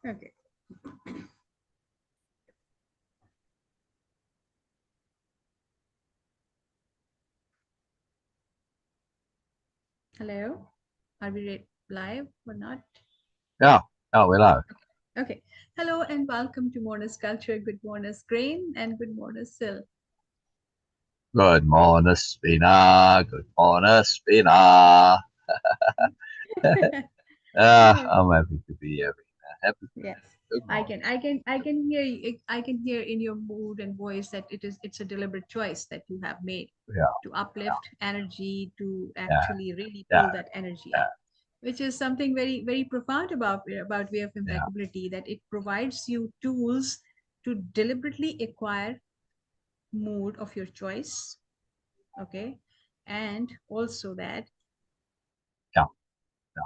Okay. Hello. Are we live or not? Yeah, yeah, we are. Okay. Hello and welcome to Moreness-Culture. Good morning, Grain, and good morning, Syl. Good morning, Beena. Good morning, Beena. I'm happy to be here, Beena. Happy to be Yes, here. Good morning. I can hear you. I can hear in your mood and voice that it's a deliberate choice that you have made Yeah, to uplift energy, to yeah, actually really yeah, pull that energy yeah, up, which is something very profound about way of yeah. impeccability. That it provides you tools to deliberately acquire mood of your choice. Okay, and also Yeah, yeah.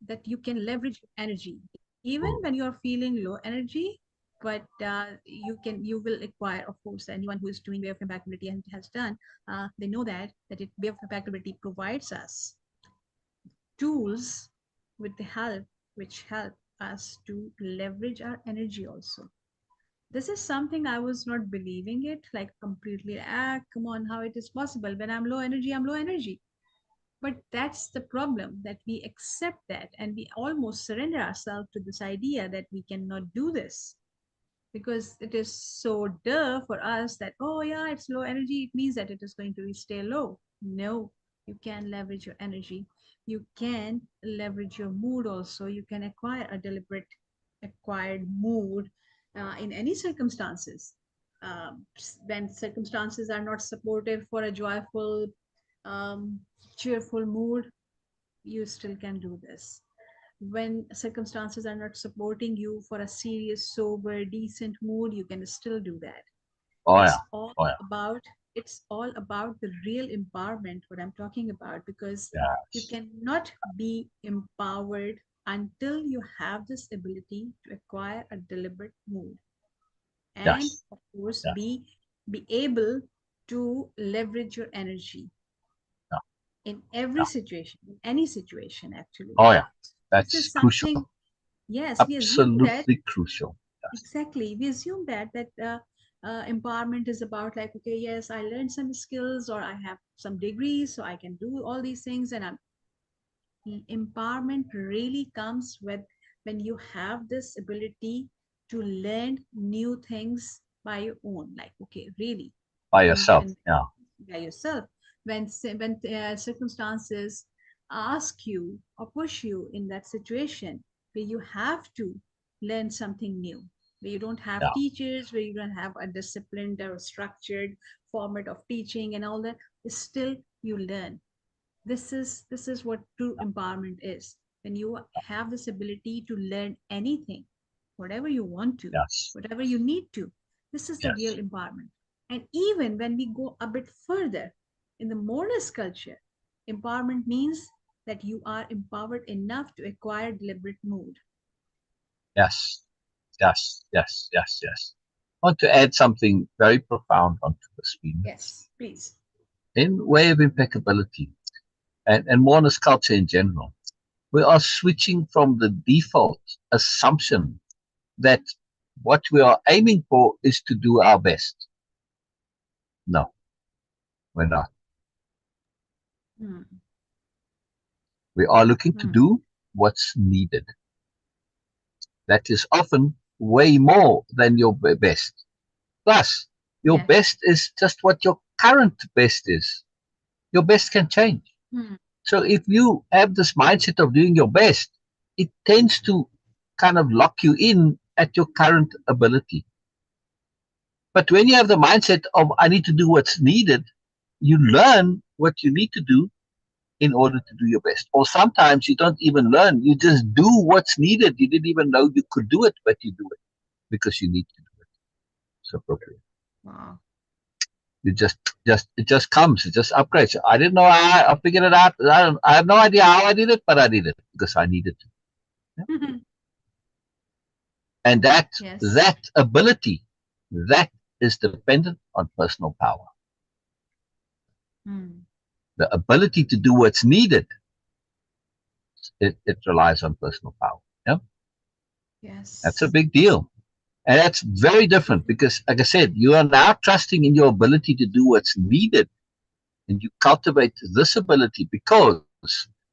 that you can leverage energy even Mm. when you're feeling low energy, but you will acquire, of course, anyone who is doing way of impeccability and has done, they know that way of impeccability provides us tools with the help which help us to leverage our energy also. This is something I was not believing it, like completely, come on, how it is possible? When I'm low energy, I'm low energy. But that's the problem, that we accept that and we almost surrender ourselves to this idea that we cannot do this because it is so duh for us that, oh yeah, it's low energy, it means that it is going to stay low. No, you can leverage your energy. You can leverage your mood also. You can acquire a deliberate acquired mood in any circumstances. Um, when circumstances are not supportive for a joyful, um, cheerful mood, you still can do this. When circumstances are not supporting you for a serious, sober, decent mood, you can still do that. Oh, yeah, It's all oh, yeah. about it's all about the real empowerment, what I'm talking about, because you Yes, cannot be empowered until you have this ability to acquire a deliberate mood and yes, of course yes. be able to leverage your energy Yeah, in every yeah. situation, in any situation, actually. Oh, yeah. This That's is crucial. something, yes, we assume that, Absolutely crucial. Yes, exactly, we assume that empowerment is about, like, okay, yes, I learned some skills or I have some degrees, so I can do all these things. And empowerment really comes with when you have this ability to learn new things by your own, like, okay, really, by yourself. when Yeah, by yourself, when circumstances ask you or push you in that situation where you have to learn something new, where you don't have yeah. teachers, where you don't have a disciplined or structured format of teaching and all that, still you learn. This is what true empowerment is, when you have this ability to learn anything, whatever you want to, Yes, whatever you need to. This is the real yes, empowerment. And even when we go a bit further in the Moreness culture, empowerment means that you are empowered enough to acquire deliberate mood. yes, yes, yes, yes, yes. I want to add something very profound onto the screen. Yes, please. In Way of Impeccability and mourners culture in general, we are switching from the default assumption that what we are aiming for is to do our best. No, we're not. Hmm. We are looking to Hmm. do what's needed. That is often way more than your best. Plus, your Yes. best is just what your current best is. Your best can change. Hmm. So if you have this mindset of doing your best, it tends to kind of lock you in at your current ability. But when you have the mindset of I need to do what's needed, you learn what you need to do in order to do your best. Or sometimes you don't even learn, you just do what's needed. You didn't even know you could do it, but you do it because you need to do it. It's appropriate. Wow. You just it just comes, it just upgrades. I didn't know how I figured it out. I have no idea how I did it, but I did it because I needed to. Yeah? And Yes. that ability, that is dependent on personal power. Hmm. The ability to do what's needed, it relies on personal power. Yeah? That's a Yes. big deal. And that's very different because, like I said, you are now trusting in your ability to do what's needed, and you cultivate this ability because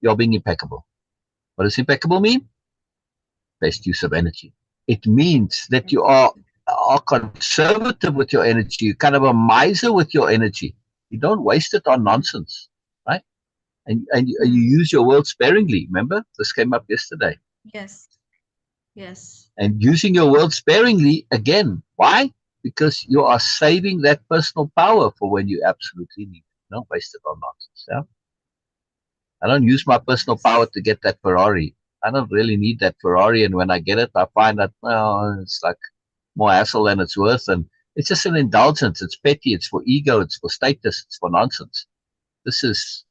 you're being impeccable. What does impeccable mean? Best use of energy. It means that you Yes. are conservative with your energy. You're kind of a miser with your energy. You don't waste it on Mm. nonsense, right? And you Mm. use your world sparingly. Remember, this came up yesterday. Yes. Yes. And using your world sparingly again. Why? Because you are saving that personal power for when you absolutely need it. Don't waste it on nonsense. Yeah? I don't use my personal power Yes. to get that Ferrari. I don't really need that Ferrari, and when I get it, I find that well, it's like more hassle than it's worth, and it's just an indulgence. It's petty. It's for ego. It's for status. It's for nonsense. This is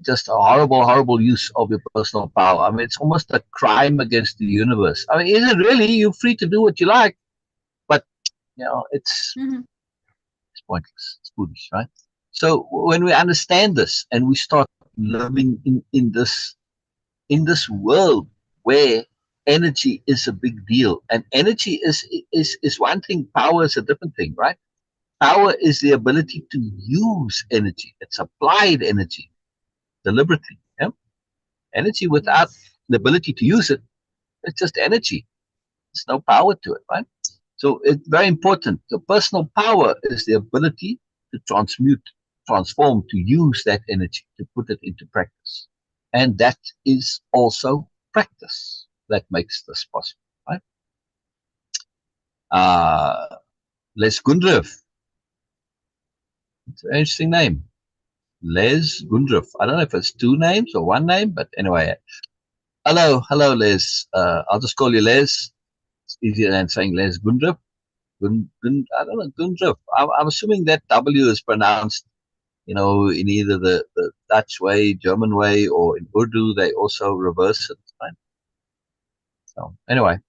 just a horrible, horrible use of your personal power. I mean, it's almost a crime against the universe. I mean, is it really? You're free to do what you like, but Mm-hmm. it's pointless. It's foolish, right? So when we understand this and we start living in this world where energy is a big deal, and energy is one thing, power is a different thing, right? Power is the ability to use energy. It's applied energy deliberately. Yeah? Energy without Yes. the ability to use it, it's just energy. There's no power to it, right? So it's very important. The personal power is the ability to transmute, transform, to use that energy, to put it into practice. And that is also practice that makes this possible, right? Uh, Les Gundrev, it's an interesting name. Les Gundrev. I don't know if it's two names or one name, but anyway. Hello, Les. I'll just call you Les. It's easier than saying Les Gundrev. I don't know, Gundrev. I'm assuming that W is pronounced, in either the Dutch way, German way, or in Urdu, they also reverse it. Right? So, anyway,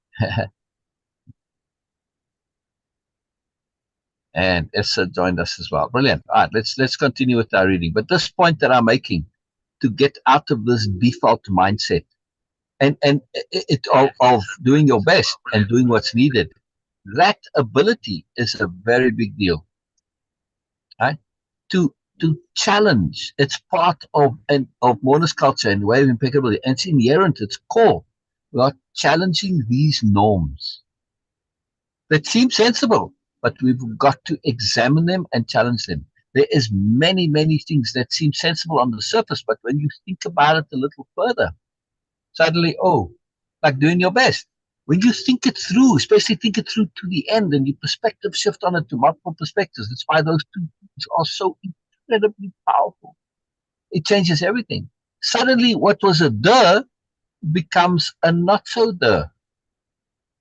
and Essa joined us as well. Brilliant. All right, let's continue with our reading. But this point that I'm making, to get out of this default mindset and it of doing your best and doing what's needed, that ability is a very big deal. Right? To challenge. It's part of Moreness-Culture and Way of Impeccability, and it's inherent. It's core. We are challenging these norms that seem sensible, but we've got to examine them and challenge them. There is many things that seem sensible on the surface, but when you think about it a little further, suddenly, oh, like doing your best. When you think it through, especially think it through to the end, and you perspective shift on it to multiple perspectives. That's why those two things are so incredibly powerful. It changes everything. Suddenly, what was a duh becomes a not so duh,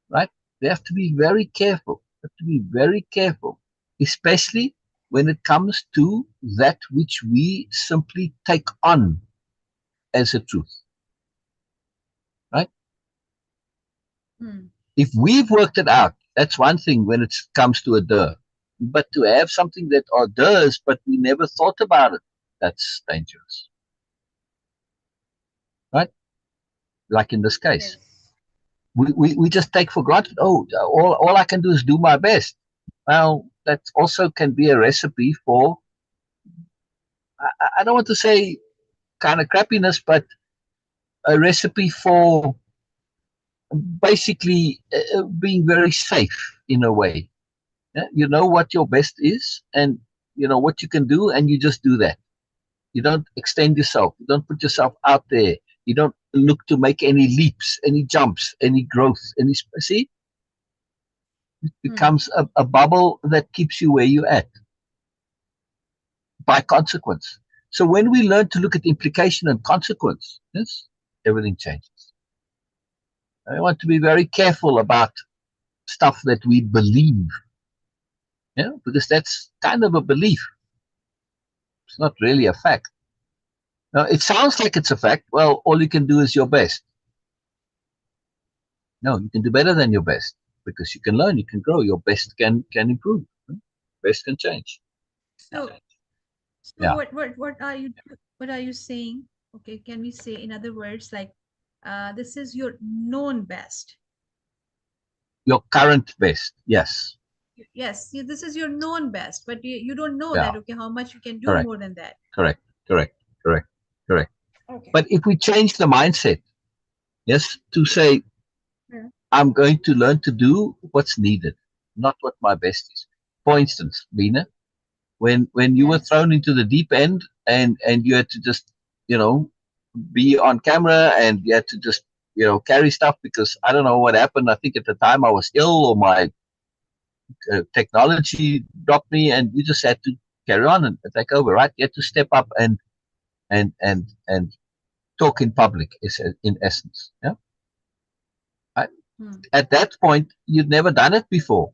right? We have to be very careful. We have to be very careful, especially when it comes to that which we simply take on as a truth, right? Mm. If we've worked it out, that's one thing when it comes to a duh. But to have something that are does, but we never thought about it, that's dangerous, right? Like in this case. Yes. We just take for granted, oh, all I can do is do my best. Well, that also can be a recipe for, I don't want to say kind of crappiness, but a recipe for basically being very safe in a way. Yeah? You know what your best is, and you know what you can do, and you just do that. You don't extend yourself. You don't put yourself out there. You don't look to make any leaps, any jumps, any growth. See, it Mm. becomes a bubble that keeps you where you're at by consequence. So when we learn to look at implication and consequence, yes, everything changes. I want to be very careful about stuff that we believe, because that's kind of a belief. It's not really a fact. Now, it sounds like it's a fact. Well, all you can do is your best. No, you can do better than your best because you can learn, you can grow. Your best can improve. Best can change. So, so Yeah. what are you saying? Okay, can we say in other words like This is your known best. Your current best. Yes. Yes, this is your known best, but you don't know Yeah. that, okay, how much you can do Correct. more than that. Correct. Correct. Correct. Correct. Okay. But if we change the mindset, yes, to say, Yeah. I'm going to learn to do what's needed, not what my best is. For instance, Beena, when you were Yes. thrown into the deep end and you had to just, you know, be on camera and you had to just, carry stuff because I don't know what happened. I think at the time I was ill or my technology dropped me, and you just had to carry on and take over, right? You had to step up and talk in public, is in essence. Yeah. Right? Hmm. At that point, you'd never done it before.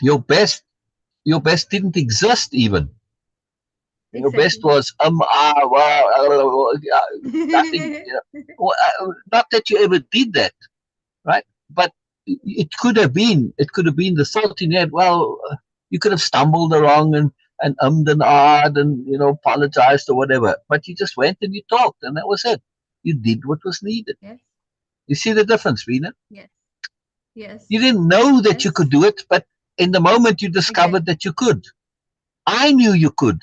Your best, your best didn't exist even. Your best Exactly. was nothing. Not that you ever did that, right? But it could have been. It could have been the thought in your head. Well, you could have stumbled along and ummed and ahed and apologized or whatever. But you just went and you talked, and that was it. You did what was needed. Yes. You see the difference, Veena? Yes. You Yes. didn't know that you could Yes. do it, but in the moment you discovered Exactly. that you could. I knew you could,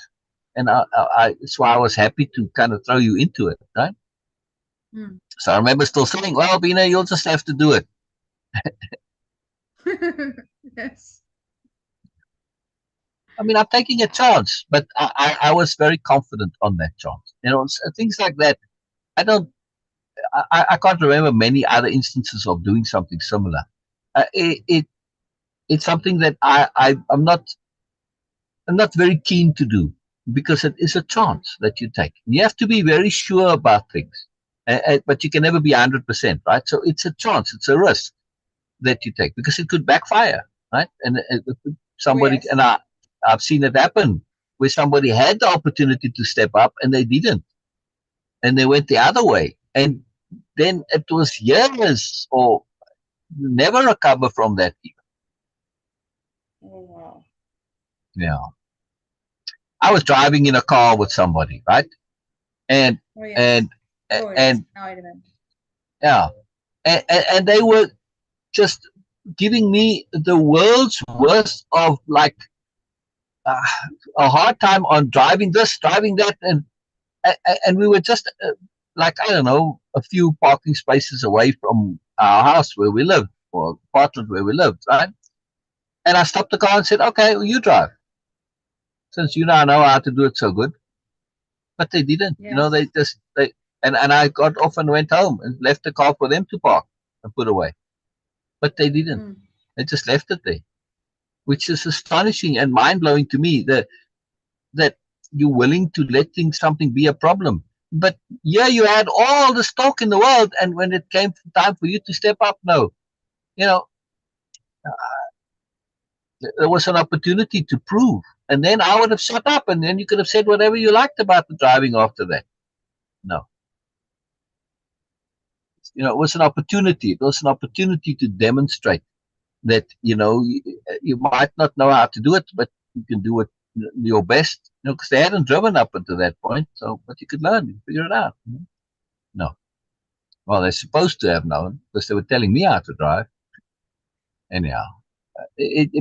and that's why I was happy to kind of throw you into it, right? Hmm. So I remember still saying, "Well, Veena, you'll just have to do it." Yes. I mean, I'm taking a chance, but I was very confident on that chance. Things like that. I don't, I can't remember many other instances of doing something similar. It's something that I'm not very keen to do because it is a Hmm. chance that you take. You have to be very sure about things, but you can never be 100%, right? So it's a chance, it's a risk that you take because it could backfire, right? And Oh, somebody, and yes. I've seen it happen where somebody had the opportunity to step up and they didn't, and they went the other way, and then it was years or never recover from that. Oh, wow. Yeah, I was driving in a car with somebody, right? And Oh, yes. and Oh, yes. and Now I remember. yeah, and they were just giving me the world's worst of like uh, a hard time on driving this, driving that, and we were just like I don't know, a few parking spaces away from our house where we lived or apartment where we lived, right? And I stopped the car and said, "Okay, well, you drive, since you now know how to do it so good." But they didn't, Yes. they just and I got off and went home and left the car for them to park and put away. But they didn't. Hmm. They just left it there, which is astonishing and mind blowing to me that you're willing to let something be a problem. But yeah, you had all the stock in the world, and when it came time for you to step up, no, you know, there was an opportunity to prove, and then I would have shut up, and then you could have said whatever you liked about the driving after that. No, it was an opportunity. It was an opportunity to demonstrate that you might not know how to do it, but you can do it your best. Because they hadn't driven up until that point, so but you could learn, you figure it out. No. Well, they're supposed to have known because they were telling me how to drive. Anyhow,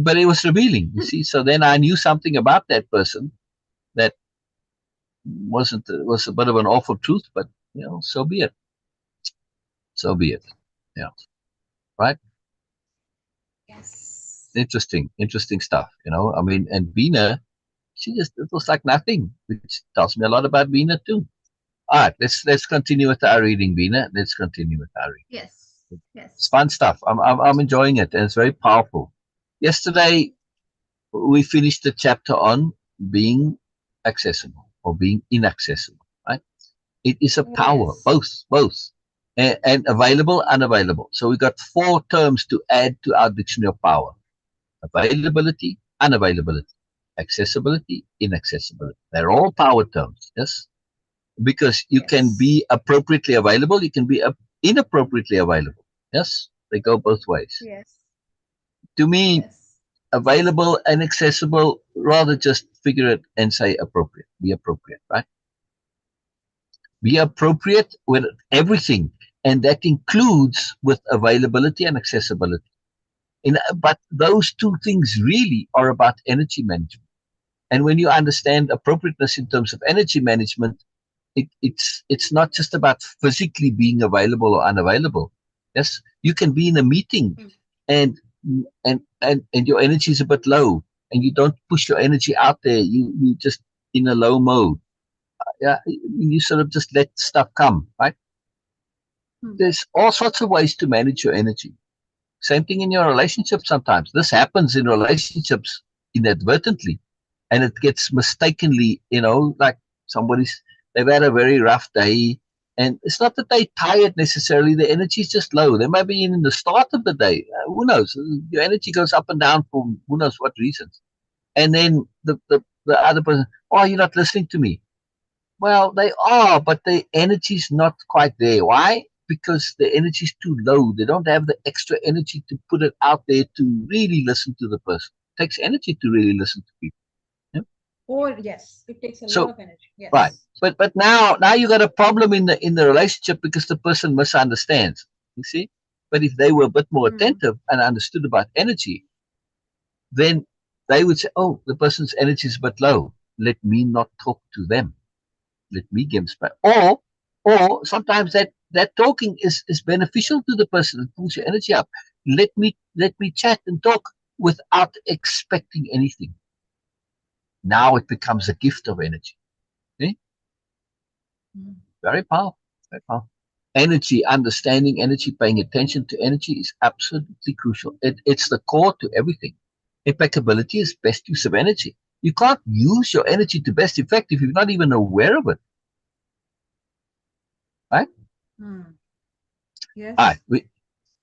but it was revealing, you see. So then I knew something about that person that wasn't was a bit of an awful truth, but so be it. So be it. Yeah, right. Yes. Interesting stuff. I mean, and Beena, she just it was like nothing, which tells me a lot about Beena too. All right, let's continue with our reading, Beena. Let's continue with our reading. Yes. It's Yes. fun stuff. I'm enjoying it, and it's very powerful. Yesterday we finished the chapter on being accessible or being inaccessible. Right? It is a Oh, power, yes. both, and available, unavailable. So we got 4 terms to add to our dictionary of power: availability, unavailability, accessibility, inaccessibility. They're all power terms. Yes, because you can Yes. be appropriately available, you can be inappropriately available. Yes, they go both ways. Yes. To me, Yes. available and accessible, rather just figure it and say appropriate, be appropriate, right? Be appropriate with everything, and that includes with availability and accessibility. But those two things really are about energy management. And when you understand appropriateness in terms of energy management, it's not just about physically being available or unavailable. Yes, you can be in a meeting and and your energy is a bit low, and you don't push your energy out there. You just in a low mode. Yeah, you sort of just let stuff come, right? There's all sorts of ways to manage your energy. Same thing in your relationship sometimes. This happens in relationships inadvertently, and it gets mistakenly, like they've had a very rough day, and it's not that they're tired necessarily. The energy is just low. They might be in the start of the day. Who knows? Your energy goes up and down for who knows what reasons. And then the other person, oh, you're not listening to me. Well, they are, but the energy's not quite there. Why? Because the energy's too low. They don't have the extra energy to put it out there to really listen to the person. It takes energy to really listen to people. Yeah? Or yes, it takes a lot So of energy. right, Yes. but now you got a problem in the relationship because the person misunderstands. You see, but if they were a bit more attentive and understood about energy, then they would say, "Oh, the person's energy is a bit low. Let me not talk to them. Let me give space." Or sometimes that talking is beneficial to the person. It pulls your energy up. Let me chat and talk without expecting anything. Now it becomes a gift of energy. Okay? Very powerful. Very powerful. Energy, understanding energy, paying attention to energy is absolutely crucial. It's the core to everything. Impeccability is best use of energy. You can't use your energy to best effect if you're not even aware of it. Right? All right. Yes.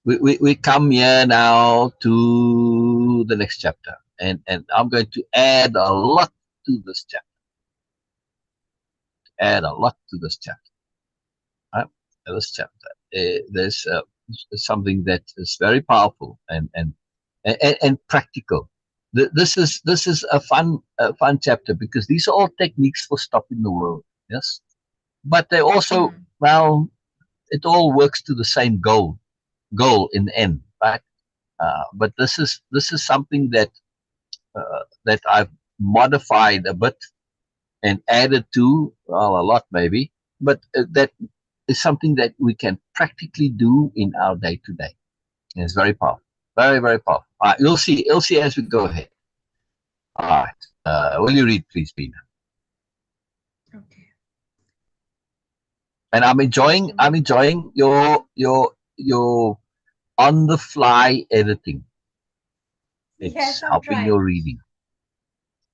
We come here now to the next chapter. And I'm going to add a lot to this chapter. Add a lot to this chapter. Right? This chapter. There's something that is very powerful and practical. This is a fun chapter because these are all techniques for stopping the world. Yes, but they also, well, it all works to the same goal in the end, right? But this is something that I've modified a bit and added to, well, a lot maybe, but that is something that we can practically do in our day to day. And it's very powerful, very very powerful. All right, you'll see as we go ahead. All right, will you read, please, Beena? Okay. And I'm enjoying your on the fly editing. It's Yes, I'm helping your trying. reading.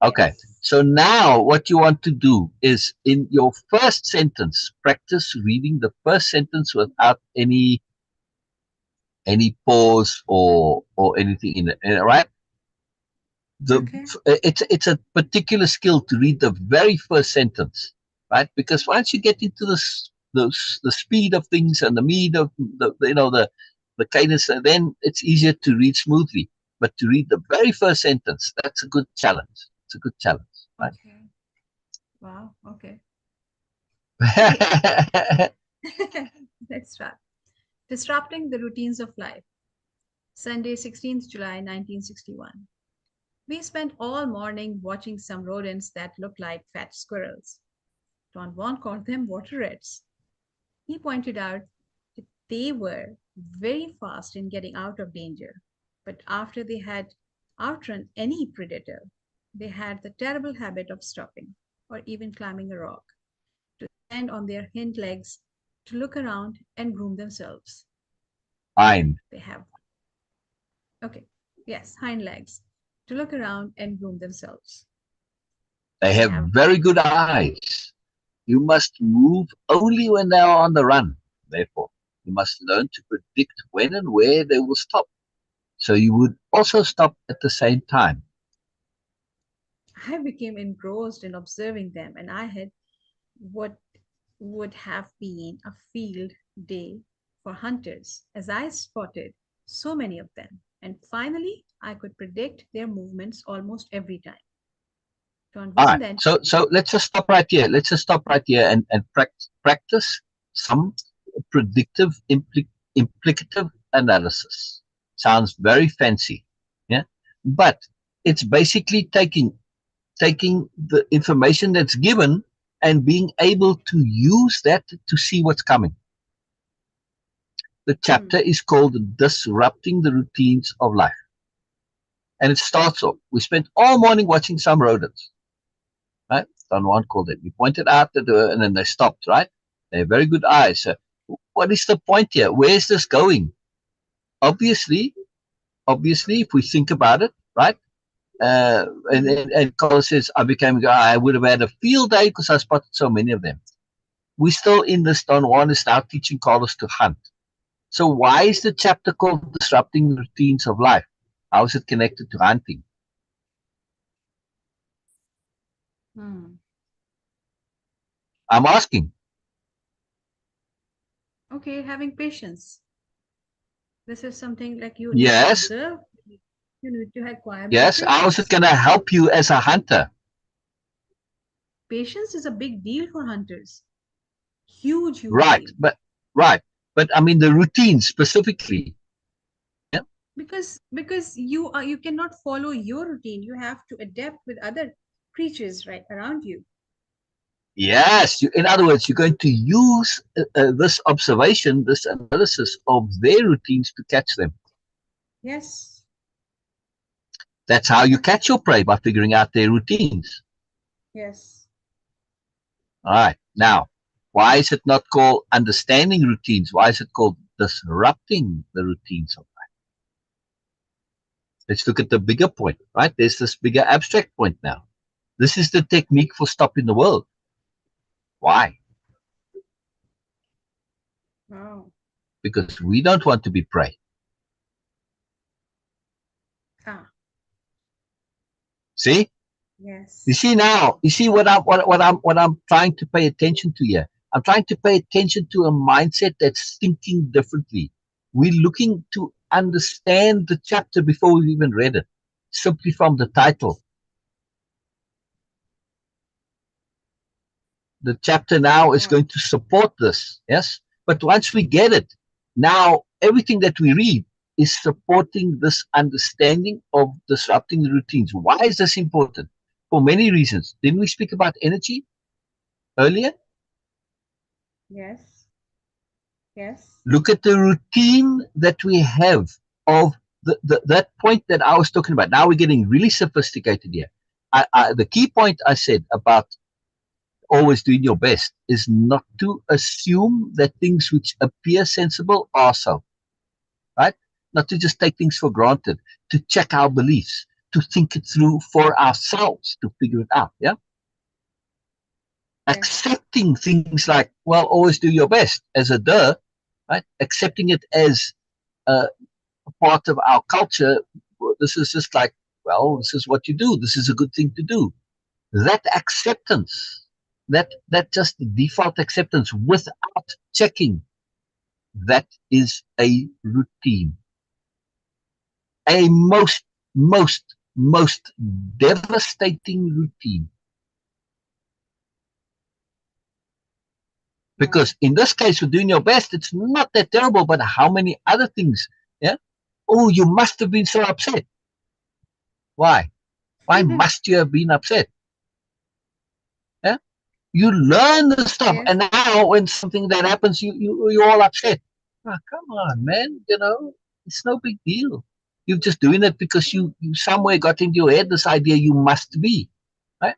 Okay, Yes. so now what you want to do is in your first sentence, practice reading the first sentence without any pause or anything in it. Right? The Okay. it's a particular skill to read the very first sentence, right? Because once you get into the speed of things and the meat of the cadence, then it's easier to read smoothly. But to read the very first sentence, that's a good challenge. It's a good challenge, right? Okay. Wow. Okay. Okay. Let's start. Disrupting the routines of life. Sunday, 16th July, 1961. We spent all morning watching some rodents that looked like fat squirrels. Don Juan called them water rats. He pointed out that they were very fast in getting out of danger, but after they had outrun any predator, they had the terrible habit of stopping or even climbing a rock to stand on their hind legs to look around and groom themselves. Fine. They have, okay, yes, hind legs to look around and groom themselves. They They have have, very good eyes. You must move only when they are on the run. Therefore, you must learn to predict when and where they will stop. So you would also stop at the same time. I became engrossed in observing them, and I had what would have been a field day for hunters as I spotted so many of them. And finally, I could predict their movements almost every time. Don All Juan right. then. So let's just stop right here. Let's just stop right here and practice some predictive implicative analysis. Sounds very fancy. Yeah. But it's basically taking the information that's given and being able to use that to see what's coming. The chapter is called Disrupting the Routines of Life. And it starts off, we spent all morning watching some rodents. Right? Don Juan called it. We pointed out that and then they stopped, right? They have very good eyes. What is the point here? Where is this going? Obviously, if we think about it, right? And Carlos says, I would have had a field day because I spotted so many of them. We're still in this. Don Juan is now teaching Carlos to hunt. So why is the chapter called Disrupting the Routines of Life? How is it connected to hunting? I'm asking. Okay, having patience. This is something like you need to Yes. observe. You need to acquire more Yes. How is it patience. going to help you as a hunter? Patience is a big deal for hunters. Huge Right. deal. But I mean the routine specifically. Yeah. Because you cannot follow your routine. You have to adapt with other creatures right around you. Yes. In other words, you're going to use this observation, this analysis of their routines to catch them. Yes. That's how you catch your prey, by figuring out their routines. Yes. All right. Now, why is it not called understanding routines? Why is it called disrupting the routines of life? Let's look at the bigger point, right? There's this bigger abstract point now. This is the technique for stopping the world. Why? Wow. Because we don't want to be prey. See? Yes. You see now, you see what I'm trying to pay attention to here. I'm trying to pay attention to a mindset that's thinking differently. We're looking to understand the chapter before we've even read it, simply from the title. The chapter now is going to support this, yes? But once we get it, now everything that we read is supporting this understanding of disrupting the routines. Why is this important? For many reasons. Didn't we speak about energy earlier? Yes. Yes. Look at the routine that we have of that point that I was talking about. Now we're getting really sophisticated here. The key point I said about always doing your best is not to assume that things which appear sensible are so, right? Not to just take things for granted, to check our beliefs, to think it through for ourselves, to figure it out, yeah? Accepting things like, well, always do your best as a duh, right? Accepting it as a part of our culture. This is just like, well, this is what you do. This is a good thing to do. That acceptance, that just default acceptance without checking, that is a routine. A most devastating routine. Because in this case, for doing your best, it's not that terrible, but how many other things, yeah? Oh, you must have been so upset. Why? Why must you have been upset? Yeah? You learn the stuff, and now when something that happens, you're all upset. Oh, come on, man, it's no big deal. You're just doing it because you somewhere got into your head this idea you must be, right?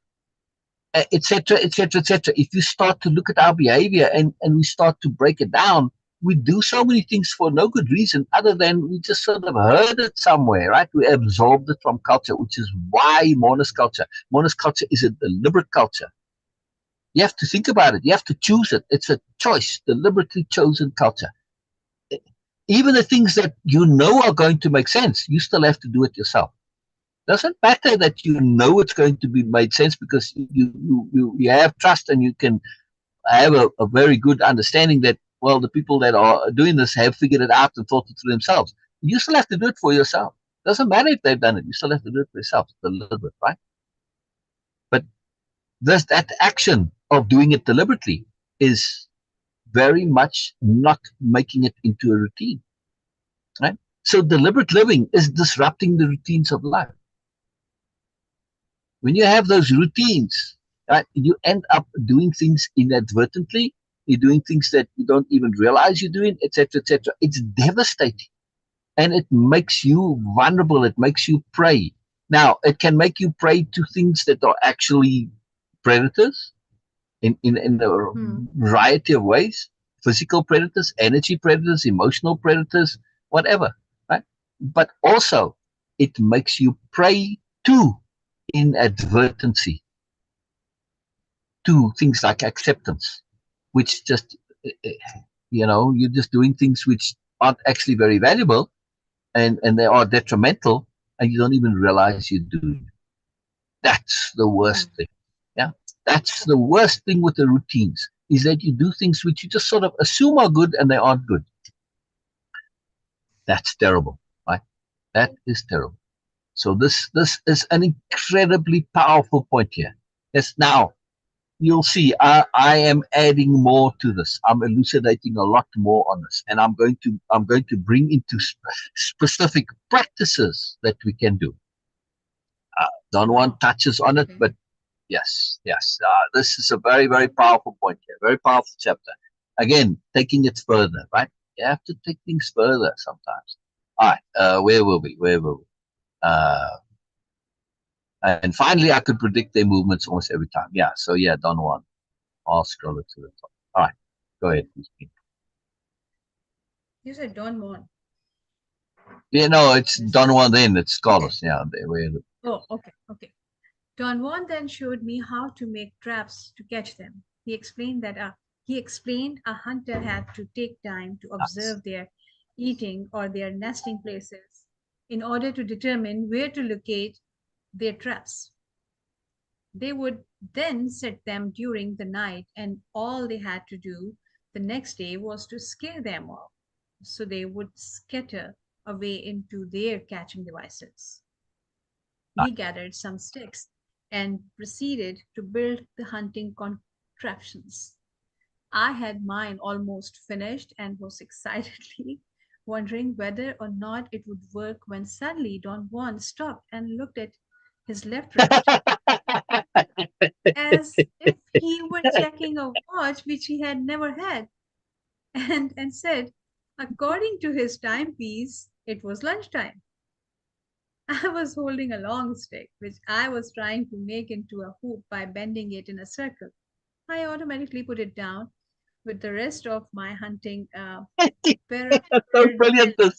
Etc., etc., etc. If you start to look at our behavior and we start to break it down, we do so many things for no good reason other than we just sort of heard it somewhere, right? We absorbed it from culture, which is why Moreness-Culture. Moreness-Culture is a deliberate culture. You have to think about it. You have to choose it. It's a choice, deliberately chosen culture. Even the things that you know are going to make sense, you still have to do it yourself. Doesn't matter that you know it's going to be made sense because you have trust and you can have a very good understanding that, well, the people that are doing this have figured it out and thought it through themselves. You still have to do it for yourself. Doesn't matter if they've done it. You still have to do it for yourself. It's a little bit, right? But that action of doing it deliberately is very much not making it into a routine, right? So deliberate living is disrupting the routines of life. When you have those routines, right, you end up doing things inadvertently. You're doing things that you don't even realize you're doing, etc., etc. It's devastating, and it makes you vulnerable. It makes you prey. Now, it can make you prey to things that are actually predators in a Hmm. variety of ways: physical predators, energy predators, emotional predators, whatever, right? But also, it makes you prey to inadvertency, to things like acceptance, which just, you're just doing things which aren't actually very valuable, and they are detrimental, and you don't even realize you're doing it. That's the worst Hmm. thing. Yeah. That's the worst thing with the routines, is that you do things which you just sort of assume are good and they aren't good. That's terrible, right? That is terrible. So this is an incredibly powerful point here. Yes, now you'll see I am adding more to this. I'm elucidating a lot more on this, and I'm going to bring into specific practices that we can do. Don Juan Wow. touches on it, Okay. but yes, yes, this is a very, very powerful point here. Very powerful chapter. Again, taking it further, right? You have to take things further sometimes. All right, where will we? Where will we? Uh, and finally, I could predict their movements almost every time. Yeah, so yeah, Don Juan. I'll scroll it to the top. All right, go ahead, please. You said Don Juan. Yeah, no, it's Don This. Juan then. It's Carlos. Yeah, they were. Oh, okay. Okay. Don Juan then showed me how to make traps to catch them. He explained a hunter had to take time to observe their eating or their nesting places in order to determine where to locate their traps. They would then set them during the night, and all they had to do the next day was to scare them off, so they would scatter away into their catching devices. He gathered some sticks and proceeded to build the hunting contraptions. I had mine almost finished and was excitedly wondering whether or not it would work when suddenly Don Juan stopped and looked at his left wrist as if he were checking a watch which he had never had, and said, according to his timepiece, it was lunchtime. I was holding a long stick, which I was trying to make into a hoop by bending it in a circle. I automatically put it down with the rest of my hunting So brilliant! paraphernalia.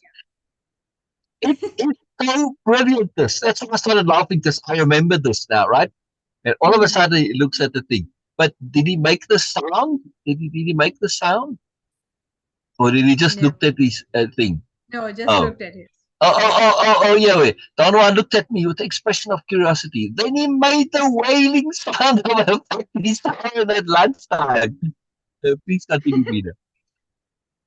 It is so brilliant. That's why I started laughing, because I remember this now, right? And all of a Hmm. sudden he looks at the thing. But did he make the sound? Did he make the sound? Or did he just look Never. at his thing? No, just Oh. looked at it. Yeah, wait. Don Juan looked at me with the expression of curiosity. Then he made the wailing sound of a factory siren at lunchtime. Please continue, Beena.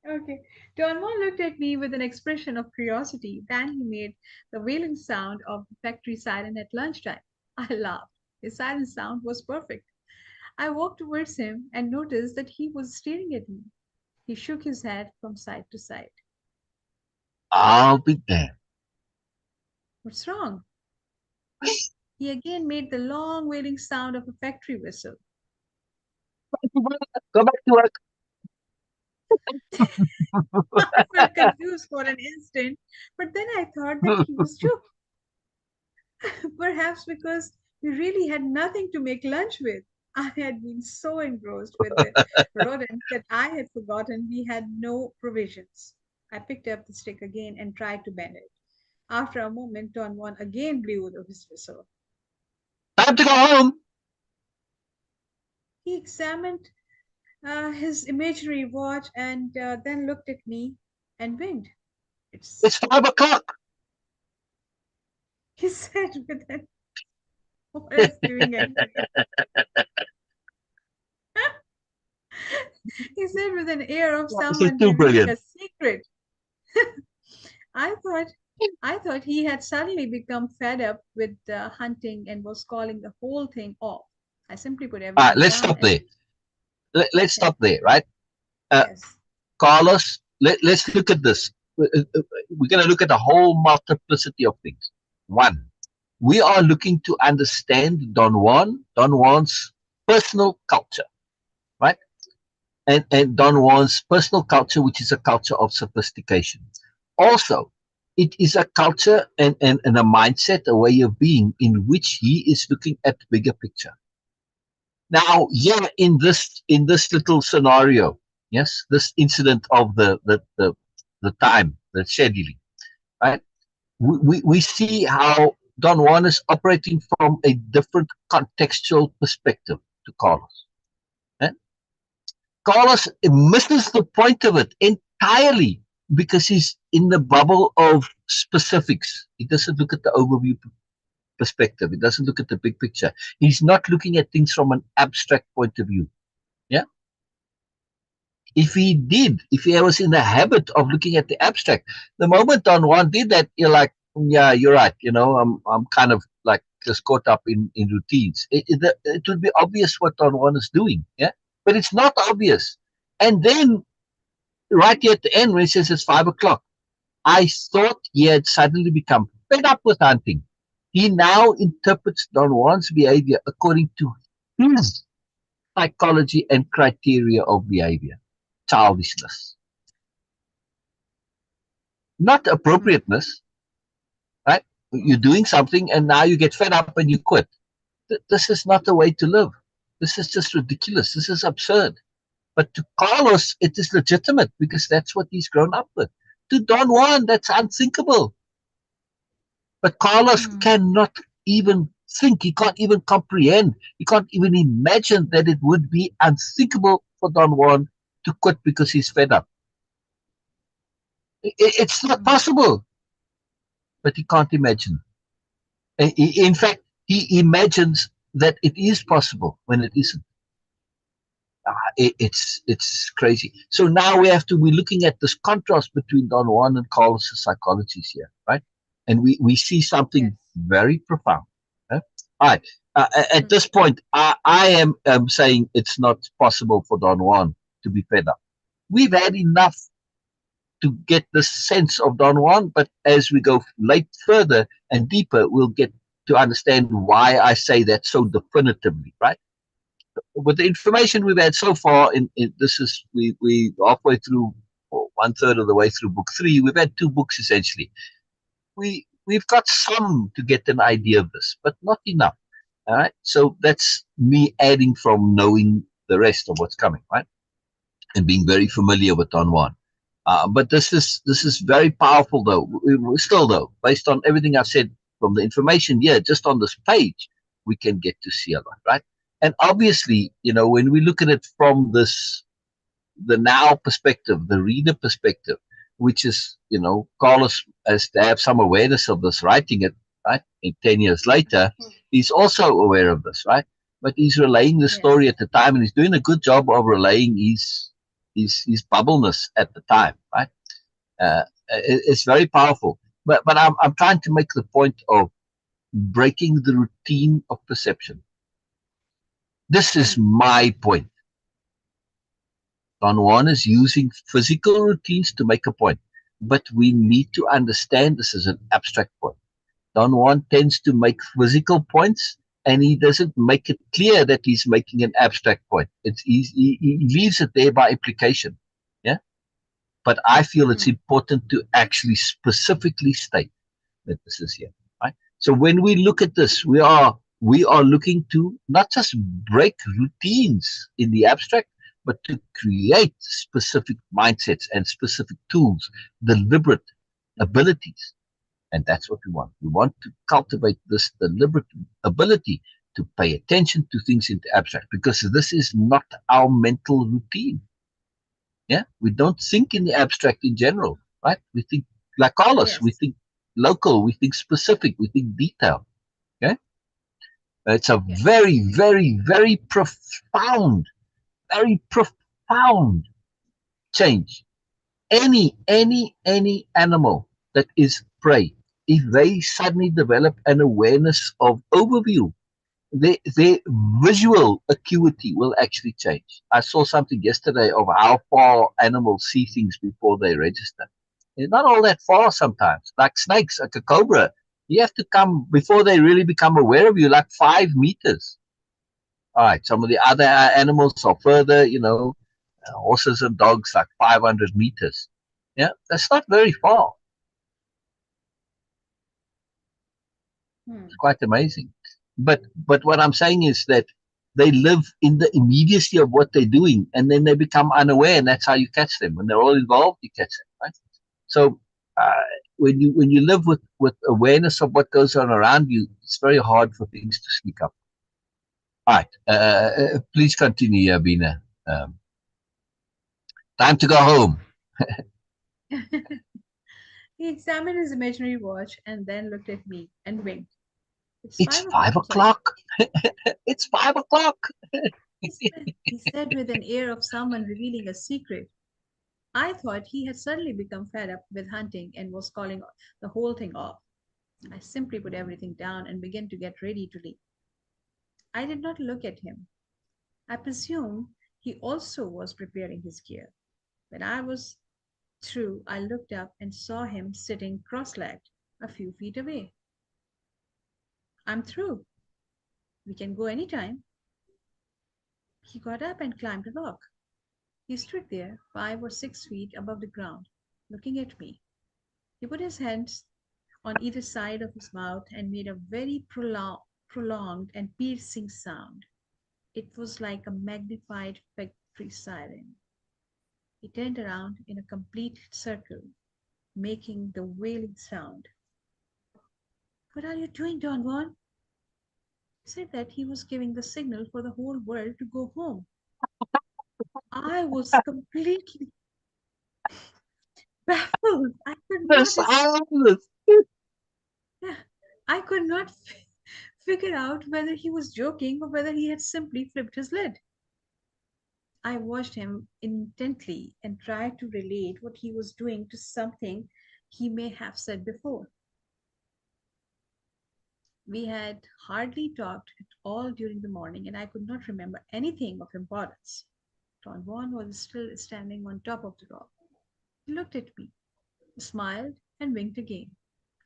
Okay. Don Juan looked at me with an expression of curiosity. Then he made the wailing sound of the factory siren at lunchtime. I laughed. His siren sound was perfect. I walked towards him and noticed that he was staring at me. He shook his head from side to side. I'll be damned. What's wrong? He again made the long wailing sound of a factory whistle. Go back to work. I felt confused for an instant, but then I thought that he was joking. Perhaps because we really had nothing to make lunch with. I had been so engrossed with the rodents that I had forgotten we had no provisions. I picked up the stick again and tried to bend it. After a moment, Don Juan again blew his whistle. Time to go home. He examined his imaginary watch and then looked at me and winked. It's It's, 5 o'clock. he said with an Moreness-Living energy. He said with an air of This is someone too revealing brilliant. a secret. I thought I thought he had suddenly become fed up with hunting and was calling the whole thing off. I simply put everything Let's down stop and there. Let's okay, stop there, right? Uh, yes. Carlos, let's look at this. We're going to look at a whole multiplicity of things. One, we are looking to understand Don Juan's personal culture, right? And Don Juan's personal culture, which is a culture of sophistication. Also, it is a culture and a mindset, a way of being in which he is looking at the bigger picture. Now, yeah, in this little scenario, yes, this incident of the time, the scheduling, right? We see how Don Juan is operating from a different contextual perspective to Carlos. Eh? Carlos misses the point of it entirely because he's in the bubble of specifics. He doesn't look at the overview perspective. He doesn't look at the big picture. He's not looking at things from an abstract point of view. Yeah. If he did, if he was in the habit of looking at the abstract, the moment Don Juan did that, you're like, yeah, you're right. I'm kind of like just caught up in routines. It would be obvious what Don Juan is doing. Yeah. But it's not obvious. And then right here at the end, when he says it's 5 o'clock, I thought he had suddenly become fed up with hunting. He now interprets Don Juan's behavior according to his psychology and criteria of behavior. Childishness, not Hmm. appropriateness, right? You're doing something and now you get fed up and you quit. This is not the way to live. This is just ridiculous. This is absurd. But to Carlos, it is legitimate because that's what he's grown up with. To Don Juan, that's unthinkable. But Carlos Hmm. cannot even think. He can't even comprehend. He can't even imagine that it would be unthinkable for Don Juan to quit because he's fed up. It's not Hmm. possible, but he can't imagine. In fact, he imagines that it is possible when it isn't. It's crazy. So now we're looking at this contrast between Don Juan and Carlos's psychologies here, right? And we see something Yes. very profound. Right? All right. At Hmm. this point, I am saying it's not possible for Don Juan to be fed up. We've had enough to get the sense of Don Juan, but as we go further and deeper, we'll get to understand why I say that so definitively, right? With the information we've had so far, in this is we halfway through, or one third of the way through book three. We've had two books essentially. We've got some to get an idea of this, but not enough. All right, so that's me adding from knowing the rest of what's coming, right, and being very familiar with Don Juan. But this is very powerful, though. Still, though, based on everything I've said from the information here, just on this page, we can get to see a lot, right? And obviously, when we look at it from the now perspective, the reader perspective, which is, Carlos has to have some awareness of this, writing it, right? And 10 years later, he's also aware of this, right? But he's relaying the Yes. story at the time, and he's doing a good job of relaying his bubbleness at the time, right? It's very powerful. But I'm trying to make the point of breaking the routine of perception. This is Hmm. my point. Don Juan is using physical routines to make a point, but we need to understand this is an abstract point. Don Juan tends to make physical points, and he doesn't make it clear that he's making an abstract point. He leaves it there by implication. Yeah, but I feel it's Hmm. important to actually specifically state that this is here. Right. So when we look at this, we are looking to not just break routines in the abstract, but to create specific mindsets and specific tools, deliberate abilities. And that's what we want. We want to cultivate this deliberate ability to pay attention to things in the abstract because this is not our mental routine. Yeah, we don't think in the abstract in general, right? We think like Carlos, we Yes. think local, we think specific, we think detail. Okay, it's a Yes. very, very, very profound change. Any animal. that is prey, if they suddenly develop an awareness of overview, their visual acuity will actually change. I saw something yesterday of how far animals see things before they register. It's not all that far sometimes. Like snakes, like a cobra, you have to come before they really become aware of you, like 5 meters. All right, some of the other animals are further, horses and dogs like 500 meters. Yeah, that's not very far. It's Hmm. quite amazing. But what I'm saying is that they live in the immediacy of what they're doing, and then they become unaware, and that's how you catch them. When they're all involved, you catch them, right? So uh, when you live with awareness of what goes on around you, it's very hard for things to sneak up. All right, please continue, Beena. Time to go home. He examined his imaginary watch and then looked at me and winked. It's It's five five o'clock, sir. o'clock. It's 5 o'clock. He said with an air of someone revealing a secret. I thought he had suddenly become fed up with hunting and was calling the whole thing off. I simply put everything down and began to get ready to leave. I did not look at him. I presume he also was preparing his gear. When I was through, I looked up and saw him sitting cross legged a few feet away. I'm through. We can go anytime. He got up and climbed a log. He stood there 5 or 6 feet above the ground, looking at me. He put his hands on either side of his mouth and made a very prolonged and piercing sound. It was like a magnified factory siren. He turned around in a complete circle, making the wailing sound. What are you doing, Don Juan? He said that he was giving the signal for the whole world to go home. I was completely baffled. The silence. I could not figure out whether he was joking or whether he had simply flipped his lid. I watched him intently and tried to relate what he was doing to something he may have said before. We had hardly talked at all during the morning, and I could not remember anything of importance. Don Juan was still standing on top of the rock. He looked at me, smiled, and winked again.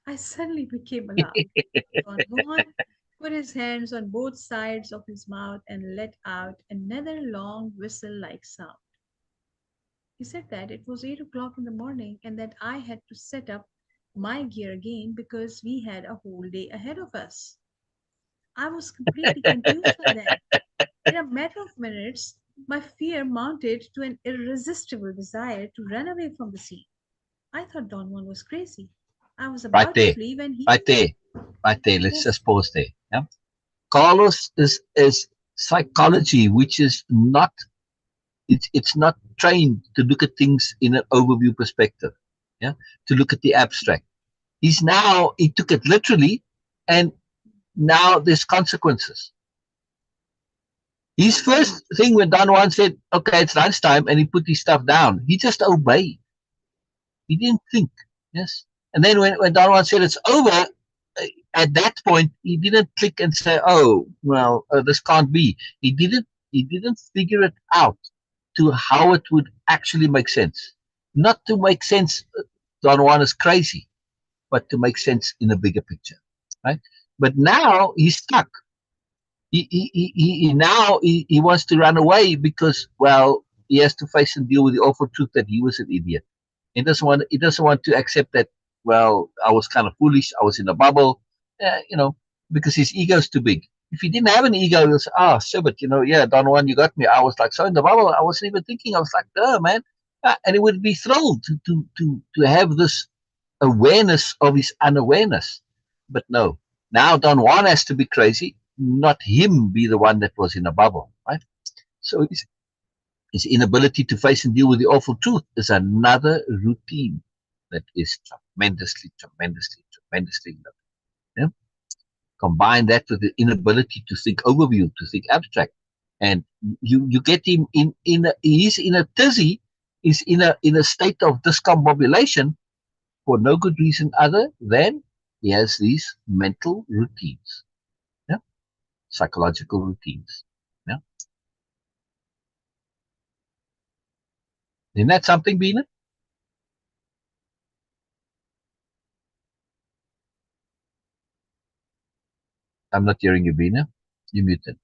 I suddenly became alarmed. Don Juan put his hands on both sides of his mouth and let out another long whistle like sound. He said that it was 8 o'clock in the morning and that I had to set up my gear again because we had a whole day ahead of us. I was completely confused by then. In a matter of minutes, my fear mounted to an irresistible desire to run away from the scene. I thought Don Juan was crazy. I was Right about to there, flee when he. right there, right there. Let's Yes. just pause there. Yeah. Carlos is psychology, which is not it's not trained to look at things in an overview perspective. Yeah, to look at the abstract. He took it literally, and now there's consequences. His Hmm. first thing when Don Juan said, "Okay, it's lunchtime," and he put his stuff down, he just obeyed. He didn't think. Yes. And then when Don Juan said it's over, at that point he didn't click and say, "Oh, well, this can't be." He didn't figure it out to how it would actually make sense. Not to make sense, Don Juan is crazy, but to make sense in a bigger picture, right? But now he's stuck. He wants to run away because, well, he has to face and deal with the awful truth that he was an idiot. He doesn't want to accept that, well, I was kind of foolish, I was in a bubble, because his ego's too big. If he didn't have an ego, he'll say, "Ah, so, but yeah, Don Juan, you got me. I was like so in the bubble, I wasn't even thinking." I was like, "Duh, man." And he would be thrilled to have this awareness of his unawareness. But no, now Don Juan has to be crazy, not him be the one that was in a bubble, right? So his inability to face and deal with the awful truth is another routine that is tremendously, tremendously, tremendously low. Yeah? Combine that with the inability to think overview, to think abstract, and you get him he's in a tizzy, he's in a state of discombobulation, for no good reason other than he has these mental routines, yeah, psychological routines. Yeah, isn't that something, Beena? I'm not hearing you, Beena. You muted.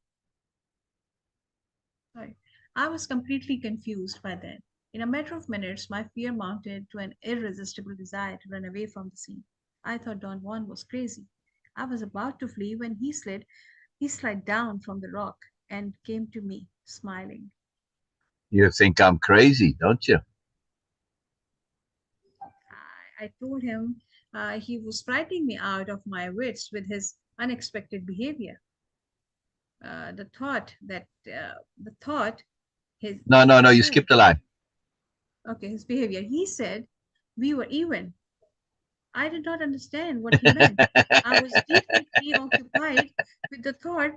Right. I was completely confused by then. In a matter of minutes, my fear mounted to an irresistible desire to run away from the scene. I thought Don Juan was crazy. I was about to flee when he slid down from the rock and came to me, smiling. You think I'm crazy, don't you? I told him he was frightening me out of my wits with his unexpected behavior. The thought, his, No, no, he no. You said, skipped a line. okay, his behavior. He said, we were even. I did not understand what he meant. I was deeply preoccupied with the thought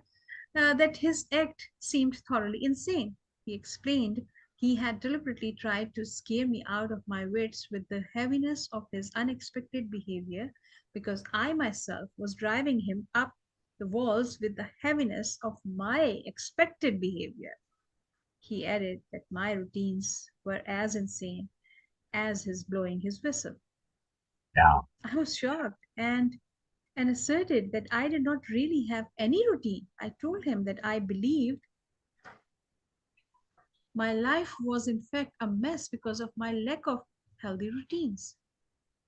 that his act seemed thoroughly insane. He explained he had deliberately tried to scare me out of my wits with the heaviness of his unexpected behavior because I myself was driving him up the walls with the heaviness of my expected behavior. He added that my routines were as insane as his blowing his whistle. Yeah, I was shocked and asserted that I did not really have any routine. I told him that I believed my life was in fact a mess because of my lack of healthy routines.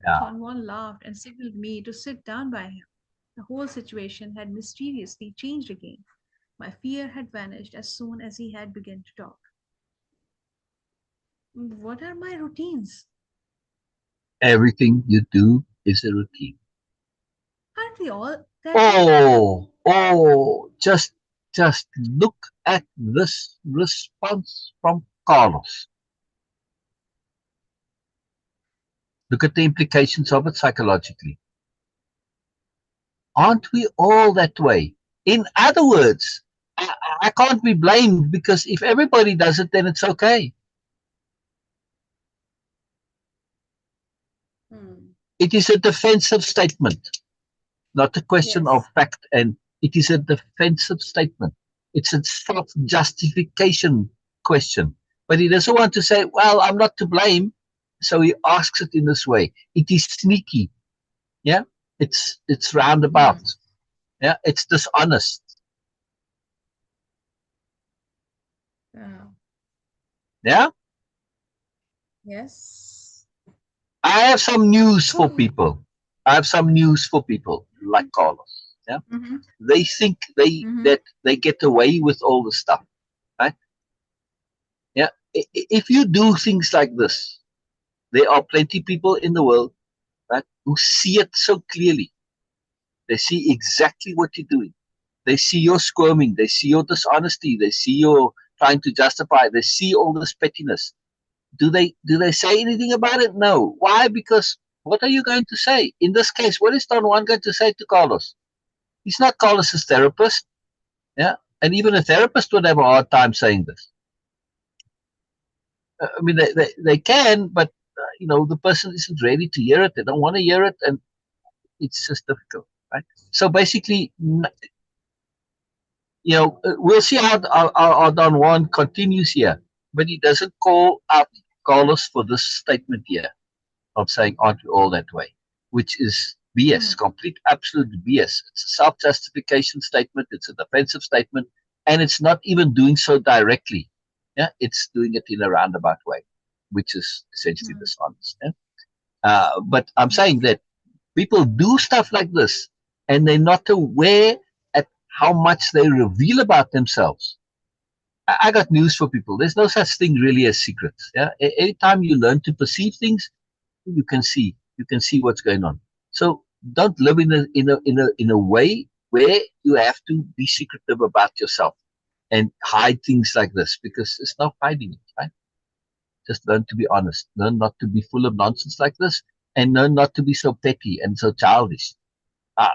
yeah. Don Juan laughed and signaled me to sit down by him. The whole situation had mysteriously changed again. My fear had vanished as soon as he had begun to talk. What are my routines? Everything you do is a routine. Aren't we all that way? Oh, just look at this response from Carlos. Look at the implications of it psychologically. Aren't we all that way? In other words, I can't be blamed because if everybody does it, then it's okay. Hmm. It is a defensive statement, not a question of Yes. fact, and it is a defensive statement. It's a self-justification question. But he doesn't want to say, well, I'm not to blame. So he asks it in this way. It is sneaky. Yeah. It's roundabout. Hmm. Yeah. It's dishonest. Uh, Yeah. yes. I have some news for Oh. people. I have some news for people like Carlos. Yeah. Mm-hmm. They think they Mm-hmm. that they get away with all the stuff. Right? Yeah. If you do things like this, there are plenty of people in the world, right, who see it so clearly. They see exactly what you're doing. They see your squirming. They see your dishonesty. They see your trying to justify. They see all this pettiness. Do they say anything about it? No. Why? Because what are you going to say? In this case, what is Don Juan going to say to Carlos? He's not Carlos's therapist. Yeah. And even a therapist would have a hard time saying this. I mean, they can, but the person isn't ready to hear it. They don't want to hear it, and it's just difficult, right? So basically, we'll see how Don Juan continues here, but he doesn't call out Carlos for this statement here of saying, aren't we all that way? Which is BS, Hmm. complete, absolute BS. It's a self justification statement, it's a defensive statement, and it's not even doing so directly. Yeah, it's doing it in a roundabout way, which is essentially Hmm. dishonest. Yeah? But I'm saying Yes. that people do stuff like this and they're not aware at how much they reveal about themselves. I got news for people. There's no such thing really as secrets. Yeah? Anytime you learn to perceive things, you can see what's going on. So don't live in a way where you have to be secretive about yourself and hide things like this because it's not hiding it, right? Just learn to be honest. Learn not to be full of nonsense like this, and learn not to be so petty and so childish. Uh,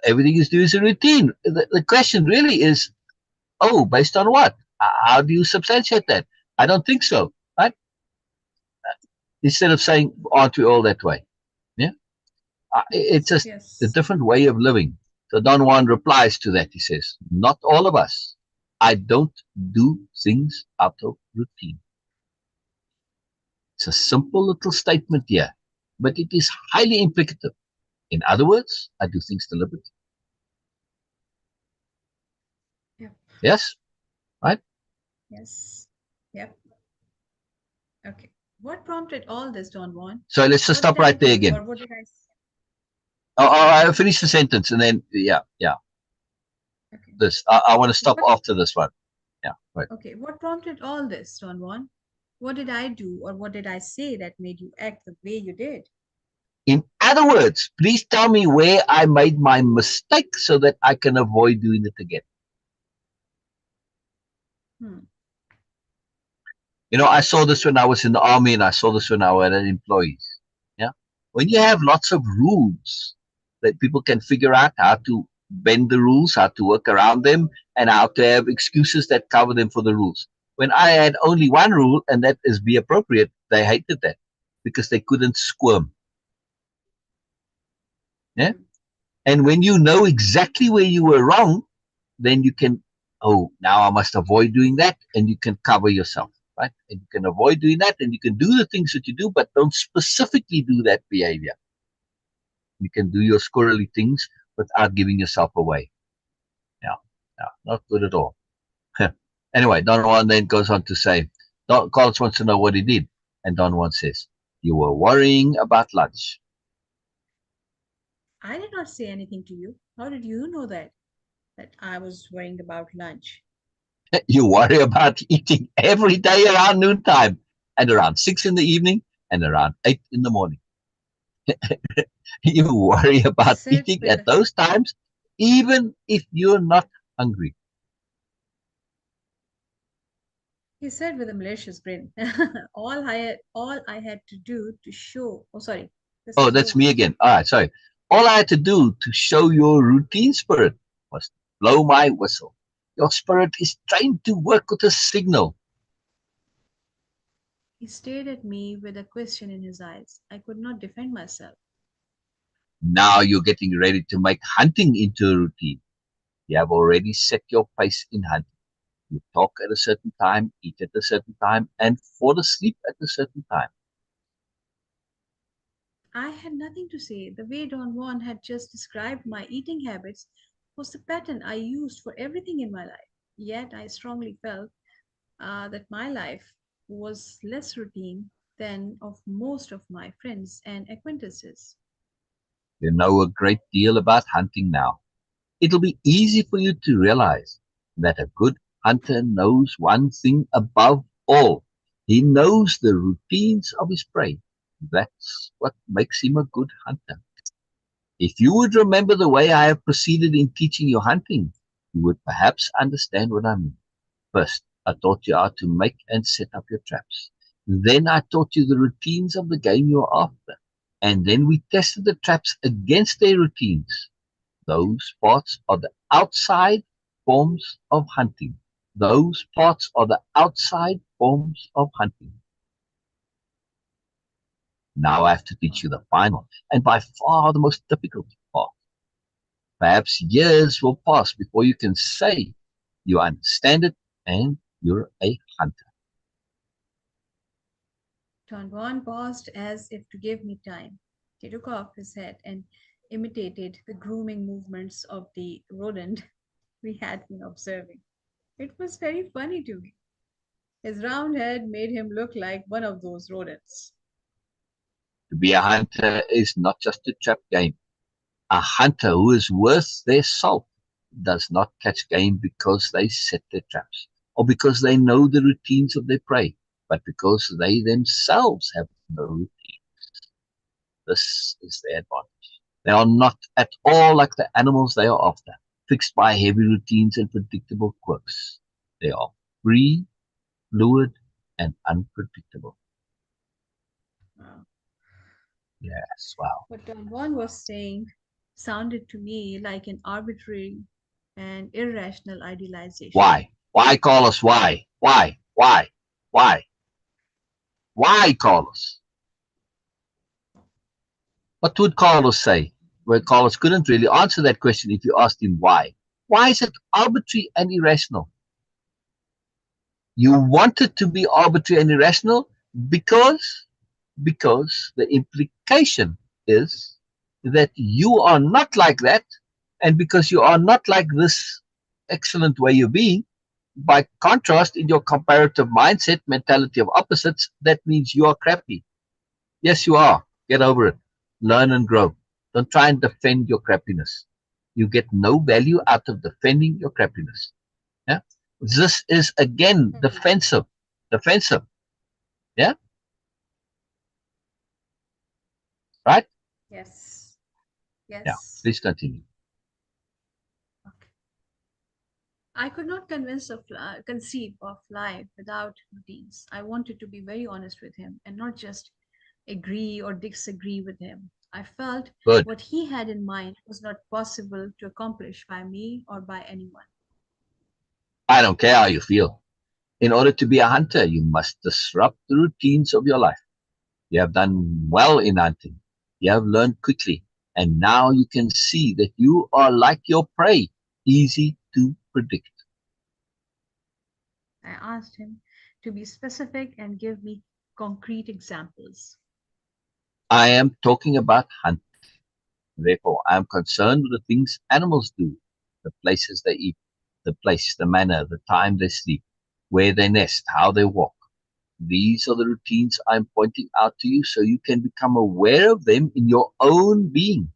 Everything is due as a routine. The question really is, oh, based on what? How do you substantiate that? I don't think so, right? Instead of saying, aren't we all that way? Yeah. It's just a Yes. different way of living. So Don Juan replies to that. He says, not all of us. I don't do things out of routine. It's a simple little statement here, but it is highly implicative. In other words, I do things deliberately. Yep. Yes, right? Yes. Yep. Okay. What prompted all this, Don Juan? So let's just What did stop I right there do, again. or what did I? I'll finish the sentence and then, yeah. Okay. I want to stop What? after this one. Yeah, right. Okay. What prompted all this, Don Juan? What did I do, or what did I say that made you act the way you did? In other words, please tell me where I made my mistake so that I can avoid doing it again. Hmm. I saw this when I was in the army and I saw this when I was at employees. Yeah. When you have lots of rules that people can figure out how to bend the rules, how to work around them, and how to have excuses that cover them for the rules. When I had only one rule, and that is be appropriate, they hated that because they couldn't squirm. Yeah. Hmm. And when you know exactly where you were wrong, then you can, oh, now I must avoid doing that, and you can cover yourself, right? And you can avoid doing that, and you can do the things that you do, but don't specifically do that behavior. You can do your squirrely things without giving yourself away. Yeah, yeah, not good at all. Anyway, Don Juan then goes on to say, Carlos wants to know what he did, and Don Juan says, you were worrying about lunch. I did not say anything to you. How did you know that I was worrying about lunch? You worry about eating every day around noontime, and around 6 in the evening, and around 8 in the morning. You worry He about said eating with at those times, even if you're not hungry. he said with a malicious grin. All I had to do to show. Oh, sorry. This Oh, is that's yours. me again. All right, sorry. All I had to do to show your routine spirit was to blow my whistle. Your spirit is trained to work with a signal. He stared at me with a question in his eyes. I could not defend myself. Now you're getting ready to make hunting into a routine. You have already set your pace in hunting. You talk at a certain time, eat at a certain time, and fall asleep at a certain time. I had nothing to say. The way Don Juan had just described my eating habits was the pattern I used for everything in my life. Yet I strongly felt that my life was less routine than of most of my friends and acquaintances. You know a great deal about hunting now. It'll be easy for you to realize that a good hunter knows one thing above all. He knows the routines of his prey. That's what makes him a good hunter. If you would remember the way I have proceeded in teaching you hunting, you would perhaps understand what I mean. First, I taught you how to make and set up your traps. Then I taught you the routines of the game you are after. And then we tested the traps against their routines. Those parts are the outside forms of hunting. Those parts are the outside forms of hunting. Now I have to teach you the final and by far the most difficult part. Perhaps years will pass before you can say you understand it and you're a hunter. Don Juan paused as if to give me time. He took off his hat and imitated the grooming movements of the rodent we had been observing. It was very funny to me. His round head made him look like one of those rodents. To be a hunter is not just a trap game. A hunter who is worth their salt does not catch game because they set their traps or because they know the routines of their prey, but because they themselves have no routine. This is their advantage. They are not at all like the animals they are after, fixed by heavy routines and predictable quirks. They are free, fluid, and unpredictable. Wow. Yes, wow. What Don Juan was saying sounded to me like an arbitrary and irrational idealization. Why? Why, Carlos? Why? Why? Why? Why? Why, Carlos? What would Carlos say? Well, Carlos couldn't really answer that question if you asked him why. Why is it arbitrary and irrational? You want it to be arbitrary and irrational because the implication is that you are not like that, and because you are not like this excellent way of being, by contrast, in your comparative mindset, mentality of opposites, that means you are crappy. Yes, you are. Get over it. Learn and grow. Don't try and defend your crappiness. You get no value out of defending your crappiness. Yeah. This is again Mhm. defensive. Defensive. Yeah. Right? Yes. Yeah. Yes. Please continue. Okay. I could not conceive of life without routines. I wanted to be very honest with him and not just agree or disagree with him. I felt Good. what he had in mind was not possible to accomplish by me or by anyone. I don't care how you feel. In order to be a hunter, you must disrupt the routines of your life. You have done well in hunting. You have learned quickly. And now you can see that you are like your prey, easy to predict. I asked him to be specific and give me concrete examples. I am talking about hunting. Therefore, I am concerned with the things animals do, the places they eat, the place, the manner, the time they sleep, where they nest, how they walk. These are the routines I'm pointing out to you so you can become aware of them in your own being.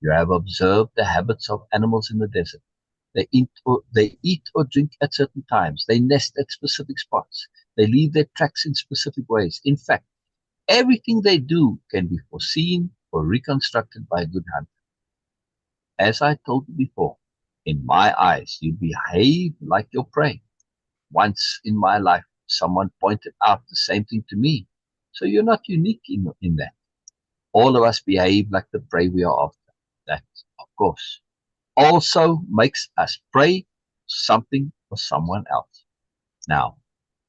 You have observed the habits of animals in the desert. They eat or drink at certain times. They nest at specific spots. They leave their tracks in specific ways. In fact, everything they do can be foreseen or reconstructed by a good hunter. As I told you before, in my eyes, you behave like your prey. Once in my life, someone pointed out the same thing to me. So you're not unique in that. All of us behave like the prey we are after. That, of course, also makes us prey to something or someone else. Now,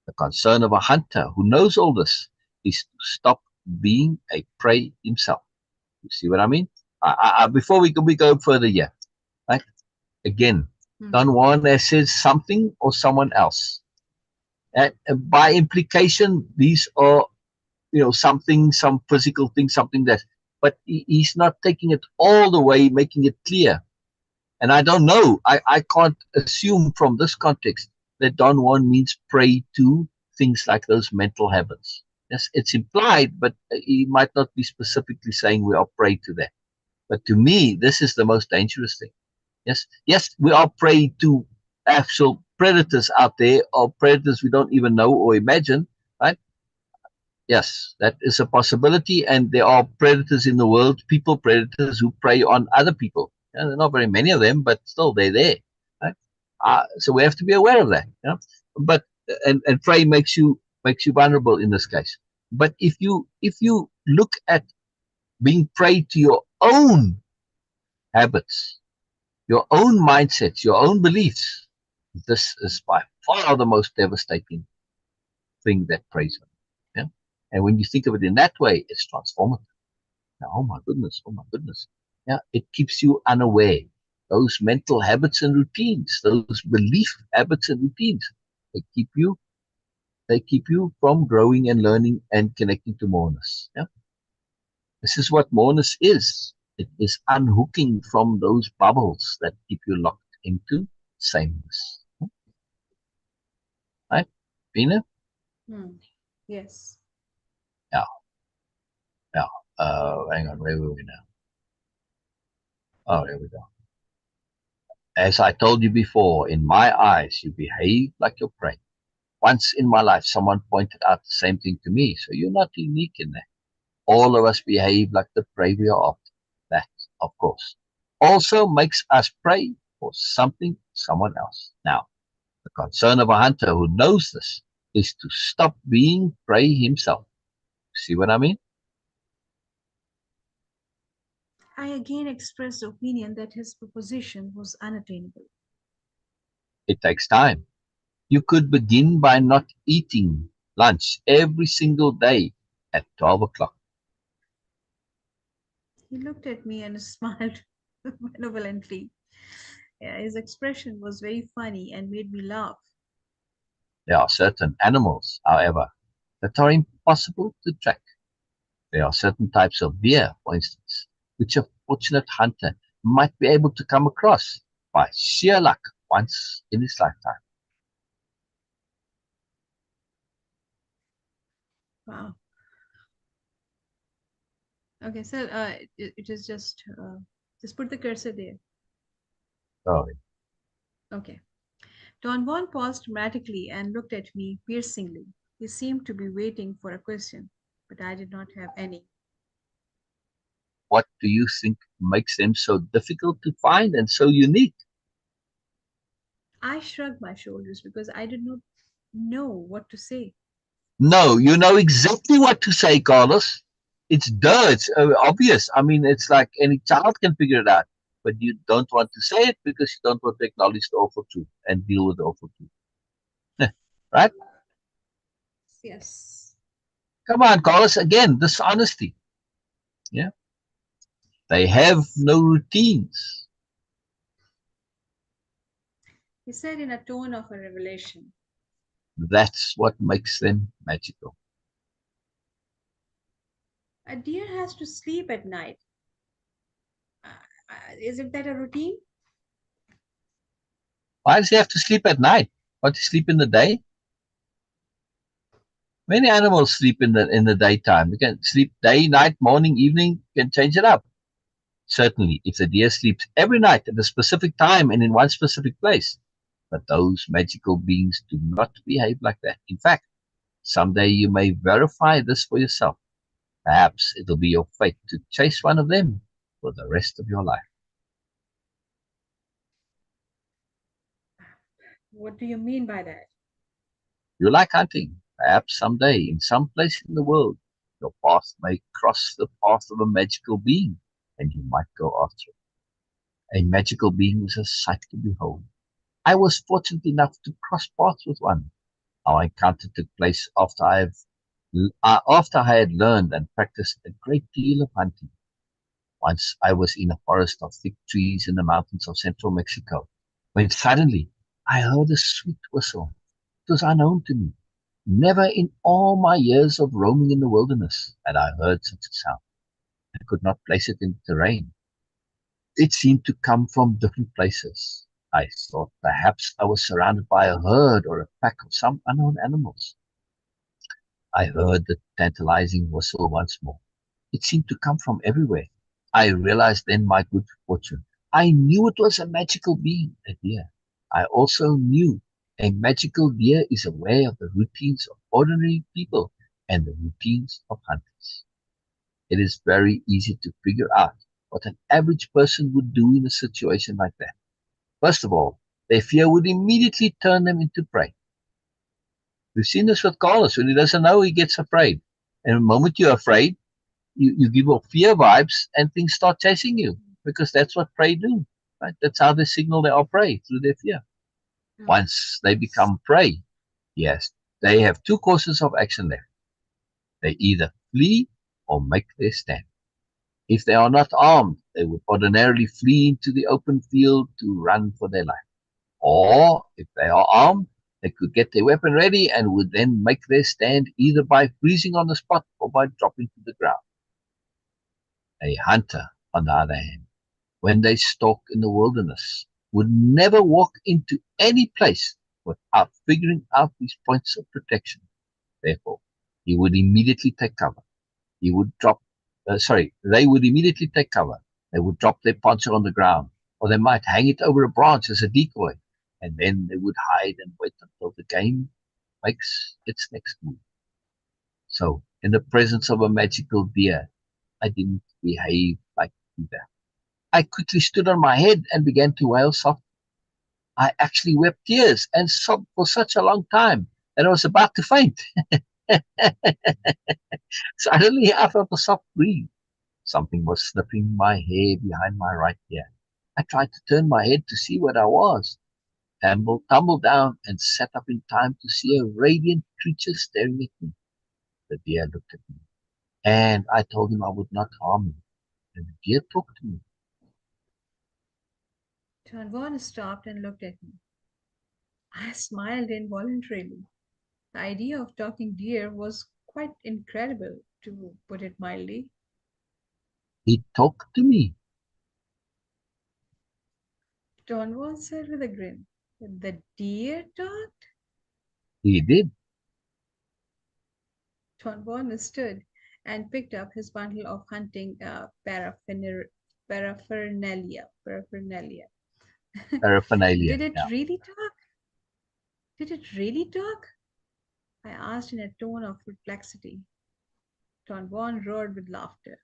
the concern of a hunter who knows all this is to stop being a prey himself. You see what I mean? Before we go further here, right? Again, Mhm. Don Juan has said something or someone else. And by implication, these are something, some physical thing, something that, but he's not taking it all the way, making it clear. And I don't know. I can't assume from this context that Don Juan means prey to things like those mental habits. Yes, it's implied, but he might not be specifically saying we are prey to that. But to me, this is the most dangerous thing. Yes, yes, we are prey to actual predators out there, or predators we don't even know or imagine, right? Yes, that is a possibility, and there are predators in the world, people predators who prey on other people. Yeah, there are not very many of them, but still they're there. Right? So we have to be aware of that. Yeah? But and prey makes you vulnerable in this case. But if you look at being prey to your own habits, your own mindsets, your own beliefs, this is by far the most devastating thing that preys on. Yeah? And when you think of it in that way, it's transformative. Now, oh my goodness, oh my goodness. Yeah, it keeps you unaware. Those mental habits and routines, those belief habits and routines, they keep you they keep you from growing and learning and connecting to moreness. Yeah? This is what moreness is. It is unhooking from those bubbles that keep you locked into sameness. Right? Beena? Hmm. Yes. Yeah, yeah. Hang on, where were we now? Oh, there we go. As I told you before, in my eyes, you behave like your prey. Once in my life, someone pointed out the same thing to me, so you're not unique in that. All of us behave like the prey we are after. That, of course, also makes us prey for something, someone else. Now, the concern of a hunter who knows this is to stop being prey himself. See what I mean? I again expressed the opinion that his proposition was unattainable. It takes time. You could begin by not eating lunch every single day at 12 o'clock. He looked at me and smiled benevolently. Yeah, his expression was very funny and made me laugh. There are certain animals, however, that are impossible to track. There are certain types of deer, for instance, which a fortunate hunter might be able to come across by sheer luck once in his lifetime. Wow. Okay, so it is just put the cursor there. So, Okay. Don Juan paused dramatically and looked at me piercingly. He seemed to be waiting for a question, but I did not have any. what do you think makes them so difficult to find and so unique? I shrugged my shoulders because I did not know what to say. No, you know exactly what to say, Carlos. It's duh. It's obvious. I mean, it's like any child can figure it out. But you don't want to say it because you don't want to acknowledge the awful truth and deal with the awful truth. Right? Yes. Come on, Carlos. Again, dishonesty. Yeah. They have no routines. He said in a tone of a revelation. That's what makes them magical. A deer has to sleep at night. Isn't that a routine? Why does he have to sleep at night? Want to sleep in the day? Many animals sleep in the daytime. You can sleep day, night, morning, evening. You can change it up. Certainly, if the deer sleeps every night at a specific time and in one specific place. But those magical beings do not behave like that. In fact, someday you may verify this for yourself. Perhaps it'll be your fate to chase one of them for the rest of your life. What do you mean by that? You like hunting. Perhaps someday, in some place in the world, your path may cross the path of a magical being, and you might go after it. A magical being is a sight to behold. I was fortunate enough to cross paths with one. Our encounter took place after I had learned and practiced a great deal of hunting. Once I was in a forest of thick trees in the mountains of central Mexico, when suddenly I heard a sweet whistle. It was unknown to me. Never in all my years of roaming in the wilderness had I heard such a sound. I could not place it in terrain. It seemed to come from different places. I thought perhaps I was surrounded by a herd or a pack of some unknown animals. I heard the tantalizing whistle once more. It seemed to come from everywhere. I realized then my good fortune. I knew it was a magical being, a deer. I also knew a magical deer is aware of the routines of ordinary people and the routines of hunters. It is very easy to figure out what an average person would do in a situation like that. First of all, their fear would immediately turn them into prey. We've seen this with Carlos. When he doesn't know, he gets afraid. And the moment you're afraid, you give off fear vibes and things start chasing you because that's what prey do. Right? That's how they signal they are prey, through their fear. Mm. Once they become prey, yes, they have two courses of action left. They either flee or make their stand. If they are not armed, they would ordinarily flee into the open field to run for their life. Or if they are armed, they could get their weapon ready and would then make their stand either by freezing on the spot or by dropping to the ground. A hunter, on the other hand, when they stalk in the wilderness, would never walk into any place without figuring out these points of protection. Therefore, he would immediately take cover. He would they would immediately take cover. They would drop their poncho on the ground, or they might hang it over a branch as a decoy, and then they would hide and wait until the game makes its next move. So, in the presence of a magical deer, I didn't behave like either. I quickly stood on my head and began to wail softly. I actually wept tears and sobbed for such a long time that I was about to faint. Suddenly, I felt a soft breeze. Something was snipping my hair behind my right ear. I tried to turn my head to see what I was, tumbled down, and sat up in time to see a radiant creature staring at me. The deer looked at me, and I told him I would not harm him. and the deer talked to me. Don Juan stopped and looked at me. I smiled involuntarily. The idea of talking deer was quite incredible, to put it mildly. He talked to me. Don Juan said with a grin. The deer talked? He did. Don Juan stood and picked up his bundle of hunting paraphernalia. Paraphernalia. Paraphernalia. Did it Yeah. really talk? Did it really talk? I asked in a tone of perplexity. Don Juan roared with laughter.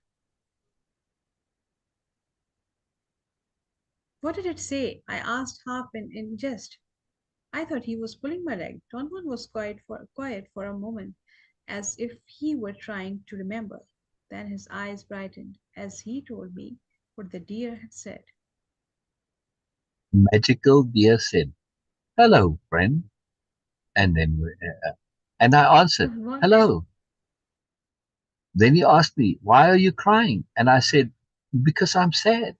What did it say? I asked half in jest. I thought he was pulling my leg. Don Juan was quiet for a moment, as if he were trying to remember. Then his eyes brightened as he told me what the deer had said. Magical deer said, "Hello, friend." And then, and I answered, Don Juan, "Hello." Then he asked me, "Why are you crying?" And I said, "Because I'm sad."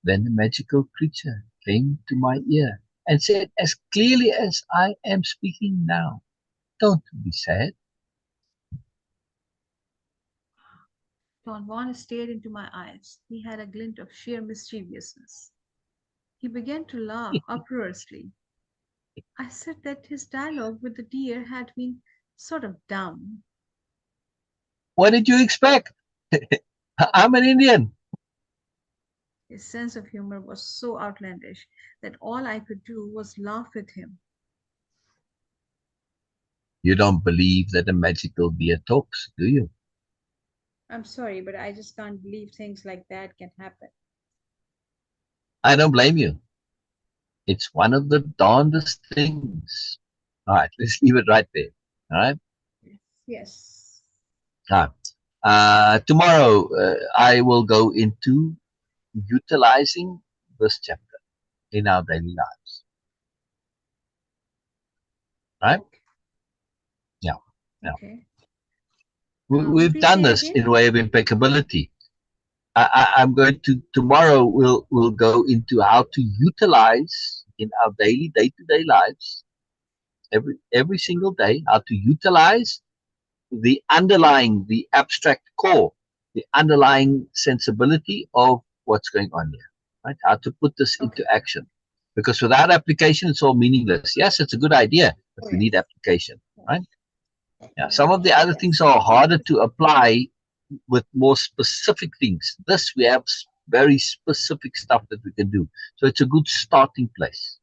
Then the magical creature came to my ear and said, as clearly as I am speaking now, "Don't be sad." Don Juan stared into my eyes. He had a glint of sheer mischievousness. He began to laugh uproariously. I said that his dialogue with the deer had been sort of dumb. What did you expect? I'm an Indian. His sense of humor was so outlandish that all I could do was laugh with him. You don't believe that a magical deer talks, do you? I'm sorry, but I just can't believe things like that can happen. I don't blame you. It's one of the darndest things. All right, let's leave it right there. All right. Yes. All right. Tomorrow, I will go into utilizing this chapter in our daily lives. Right? Okay. Yeah. Yeah. Okay. We've Please done say this again. in Way of Impeccability. I'm going to tomorrow. We'll go into how to utilize in our daily day-to-day lives every single day how to utilize the underlying, the abstract core, the underlying sensibility of what's going on here, right? How to put this into Okay. action. Because without application, it's all meaningless. Yes, it's a good idea, but Oh we need yes. application, right? Yeah. Some of the Yes. other things Yes. are harder to apply with more specific things. This we have very specific stuff that we can do. So it's a good starting place,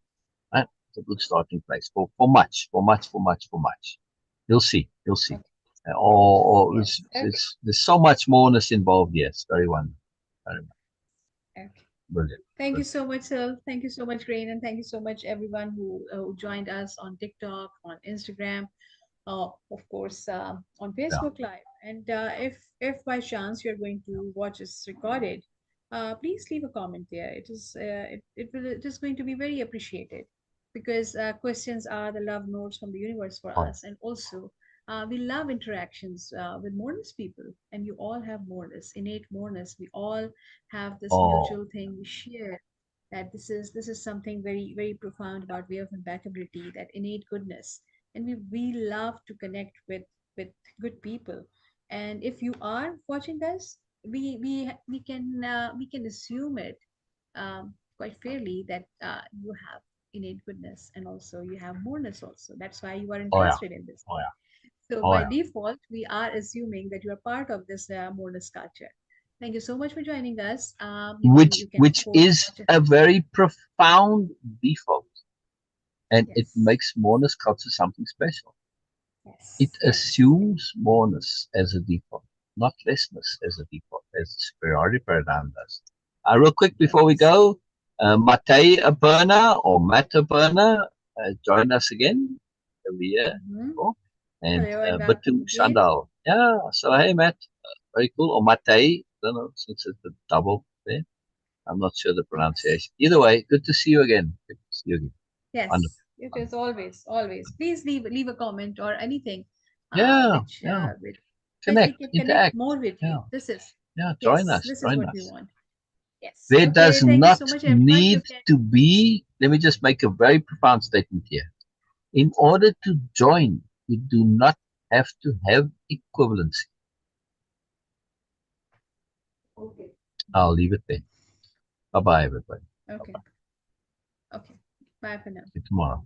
right? It's a good starting place for much, for much, for much, for much. You'll see, you'll see. Okay. Or Yes. Okay. there's so much moreness involved. Yes, very wonderful, very Okay. brilliant, Thank you brilliant. so much, Syl. Thank you so much, Rain, and thank you so much, everyone who joined us on TikTok, on Instagram, of course, on Yeah. Facebook Live. And if by chance you're going to watch this recorded, please leave a comment there. It is going to be very appreciated because questions are the love notes from the universe for Oh, us, and also we love interactions with moreness people, and you all have moreness, innate moreness. We all have this oh, mutual thing we share, that this is something very very profound about way of impeccability, that innate goodness, and we love to connect with good people. And if you are watching us, we can assume it quite fairly that you have innate goodness, and also you have moreness also. That's why you are oh yeah, interested in this. oh yeah, So oh by yeah. default, we are assuming that you are part of this Moreness culture. Thank you so much for joining us. You can of Which course is watch it. a very profound default, and it Yes, makes moreness culture something special. It yes, yes, assumes moreness as a default, not lessness as a default, as the superiority paradigm does. Real quick before we yes. go, Matei Aperna or Matt Aperna join us again every year. Hmm. Cool. And Hello and welcome Bitu again. Sandal. Yeah, so hey Matt, very cool. Or Matei, I don't know, since it's a double there. I'm not sure the Yes, pronunciation. Either way, good to see you again. Good to see you again. Wonderful. yes. It is Wonderful. always, always. Please leave a comment or anything, Yeah, which yeah. which we Connect, can connect interact. more with you. Yeah. This is Yeah, join Yes, us, this is join what we us. want. Yes. There Okay. does Thank you not so much, everyone. You need can. to be, let me just make a very profound statement here. In order to join, you do not have to have equivalency. I'll leave it there. Bye bye, everybody. Okay. Okay. Bye for now. See you tomorrow.